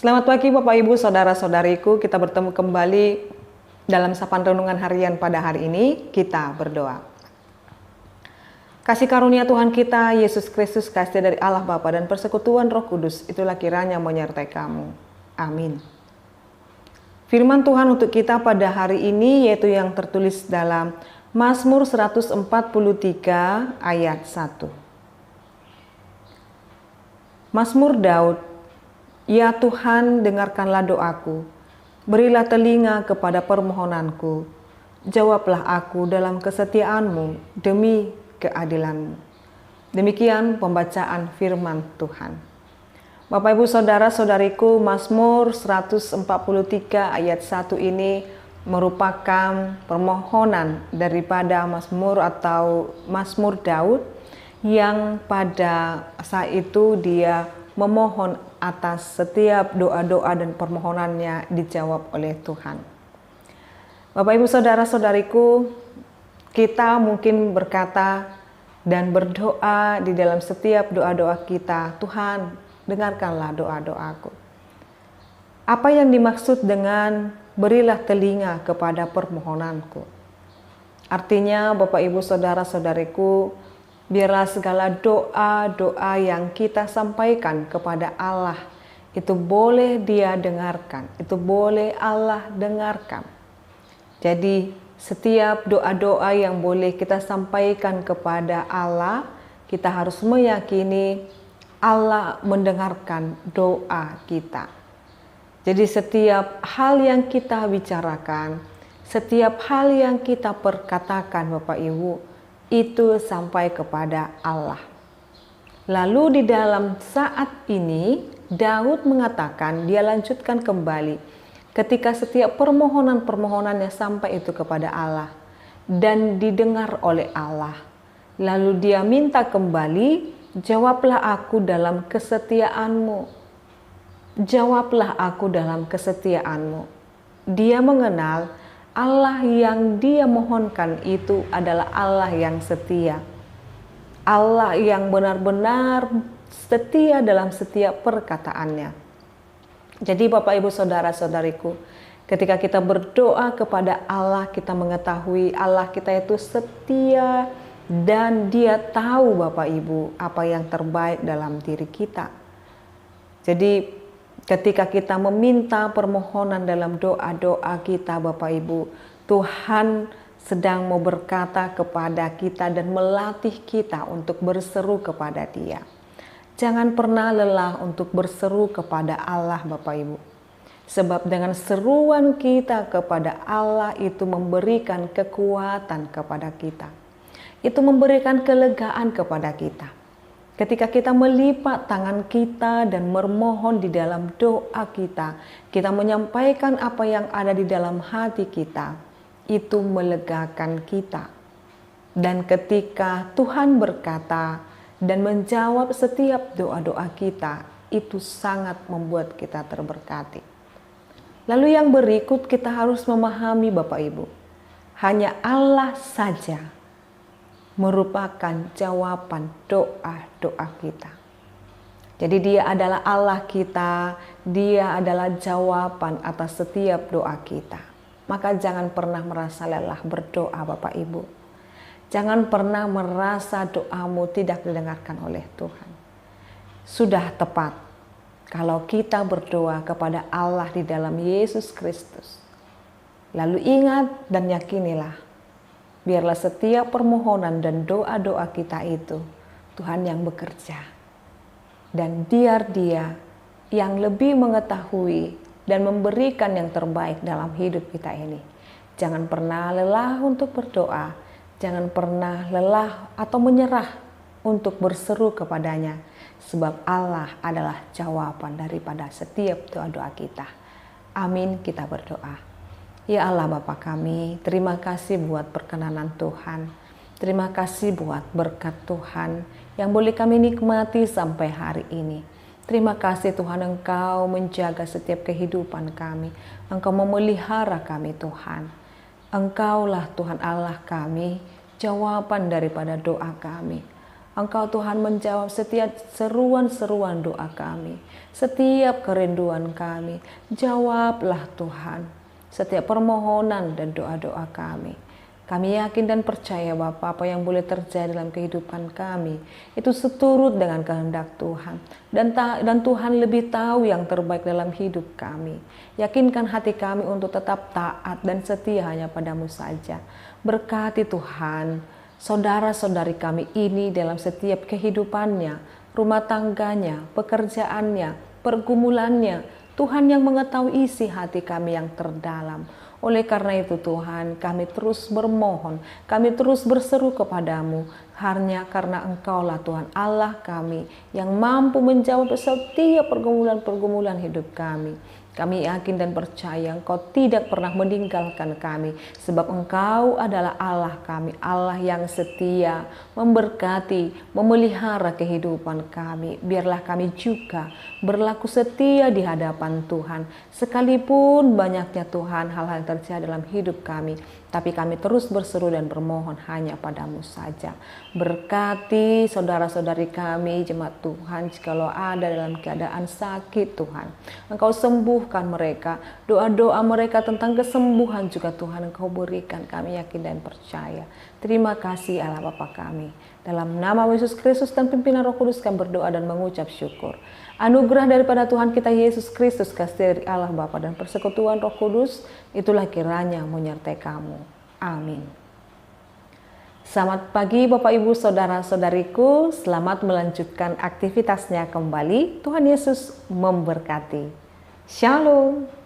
Selamat pagi Bapak Ibu Saudara-saudariku, kita bertemu kembali dalam sapaan renungan harian pada hari ini. Kita berdoa. Kasih karunia Tuhan kita, Yesus Kristus, kasih dari Allah Bapa dan persekutuan Roh Kudus, itulah kiranya menyertai kamu. Amin. Firman Tuhan untuk kita pada hari ini yaitu yang tertulis dalam Mazmur 143 ayat 1. Mazmur Daud. Ya Tuhan, dengarkanlah doaku, berilah telinga kepada permohonanku, jawablah aku dalam kesetiaan-Mu demi keadilan-Mu. Demikian pembacaan firman Tuhan. Bapak Ibu Saudara-saudariku, Mazmur 143 ayat 1 ini merupakan permohonan daripada Mazmur atau Mazmur Daud yang pada saat itu dia memohon atas setiap doa-doa dan permohonannya dijawab oleh Tuhan. Bapak Ibu Saudara-saudariku, kita mungkin berkata dan berdoa di dalam setiap doa-doa kita, Tuhan, dengarkanlah doa-doaku. Apa yang dimaksud dengan berilah telinga kepada permohonanku? Artinya Bapak Ibu Saudara-saudariku, biarlah segala doa-doa yang kita sampaikan kepada Allah itu boleh Dia dengarkan, itu boleh Allah dengarkan. Jadi setiap doa-doa yang boleh kita sampaikan kepada Allah, kita harus meyakini Allah mendengarkan doa kita. Jadi setiap hal yang kita bicarakan, setiap hal yang kita perkatakan Bapak Ibu, itu sampai kepada Allah. Lalu di dalam saat ini Daud mengatakan, dia lanjutkan kembali ketika setiap permohonan-permohonannya sampai itu kepada Allah dan didengar oleh Allah. Lalu dia minta kembali, jawablah aku dalam kesetiaan-Mu. Jawablah aku dalam kesetiaan-Mu. Dia mengenal Allah yang dia mohonkan itu adalah Allah yang setia. Allah yang benar-benar setia dalam setiap perkataannya. Jadi Bapak Ibu Saudara-saudariku, ketika kita berdoa kepada Allah, kita mengetahui Allah kita itu setia dan Dia tahu Bapak Ibu apa yang terbaik dalam diri kita. Jadi ketika kita meminta permohonan dalam doa-doa kita Bapak Ibu, Tuhan sedang mau berkata kepada kita dan melatih kita untuk berseru kepada Dia. Jangan pernah lelah untuk berseru kepada Allah Bapak Ibu. Sebab dengan seruan kita kepada Allah itu memberikan kekuatan kepada kita. Itu memberikan kelegaan kepada kita. Ketika kita melipat tangan kita dan memohon di dalam doa kita, kita menyampaikan apa yang ada di dalam hati kita, itu melegakan kita. Dan ketika Tuhan berkata dan menjawab setiap doa-doa kita, itu sangat membuat kita terberkati. Lalu yang berikut kita harus memahami Bapak Ibu, hanya Allah saja merupakan jawaban doa-doa kita. Jadi Dia adalah Allah kita, Dia adalah jawaban atas setiap doa kita. Maka jangan pernah merasa lelah berdoa Bapak Ibu. Jangan pernah merasa doamu tidak didengarkan oleh Tuhan. Sudah tepat kalau kita berdoa kepada Allah di dalam Yesus Kristus. Lalu ingat dan yakinilah, biarlah setiap permohonan dan doa-doa kita itu Tuhan yang bekerja. Dan biar Dia yang lebih mengetahui dan memberikan yang terbaik dalam hidup kita ini. Jangan pernah lelah untuk berdoa. Jangan pernah lelah atau menyerah untuk berseru kepadanya. Sebab Allah adalah jawaban daripada setiap doa-doa kita. Amin, kita berdoa. Ya Allah Bapa kami, terima kasih buat perkenanan Tuhan. Terima kasih buat berkat Tuhan yang boleh kami nikmati sampai hari ini. Terima kasih Tuhan, Engkau menjaga setiap kehidupan kami. Engkau memelihara kami Tuhan. Engkaulah Tuhan Allah kami, jawaban daripada doa kami. Engkau Tuhan menjawab setiap seruan-seruan doa kami, setiap kerinduan kami. Jawablah Tuhan setiap permohonan dan doa-doa kami. Kami yakin dan percaya Bapa, apa yang boleh terjadi dalam kehidupan kami itu seturut dengan kehendak Tuhan, dan Tuhan lebih tahu yang terbaik dalam hidup kami. Yakinkan hati kami untuk tetap taat dan setia hanya padamu saja. Berkati Tuhan saudara-saudari kami ini dalam setiap kehidupannya, rumah tangganya, pekerjaannya, pergumulannya. Tuhan yang mengetahui isi hati kami yang terdalam. Oleh karena itu Tuhan, kami terus bermohon, kami terus berseru kepadamu, hanya karena Engkaulah Tuhan Allah kami yang mampu menjawab setiap pergumulan-pergumulan hidup kami. Kami yakin dan percaya Engkau tidak pernah meninggalkan kami, sebab Engkau adalah Allah kami, Allah yang setia, memberkati, memelihara kehidupan kami. Biarlah kami juga berlaku setia di hadapan Tuhan, sekalipun banyaknya Tuhan hal-hal yang terjadi dalam hidup kami, tapi kami terus berseru dan bermohon hanya padamu saja. Berkati saudara-saudari kami, jemaat Tuhan, jikalau ada dalam keadaan sakit Tuhan, Engkau sembuhkan mereka. Doa-doa mereka tentang kesembuhan juga Tuhan Engkau berikan. Kami yakin dan percaya. Terima kasih Allah Bapa kami. Dalam nama Yesus Kristus dan pimpinan Roh Kudus kami berdoa dan mengucap syukur. Anugerah daripada Tuhan kita Yesus Kristus, kasih dari Allah Bapa dan persekutuan Roh Kudus, itulah kiranya menyertai kamu. Amin. Selamat pagi Bapak Ibu Saudara-saudariku, selamat melanjutkan aktivitasnya kembali. Tuhan Yesus memberkati. Shalom.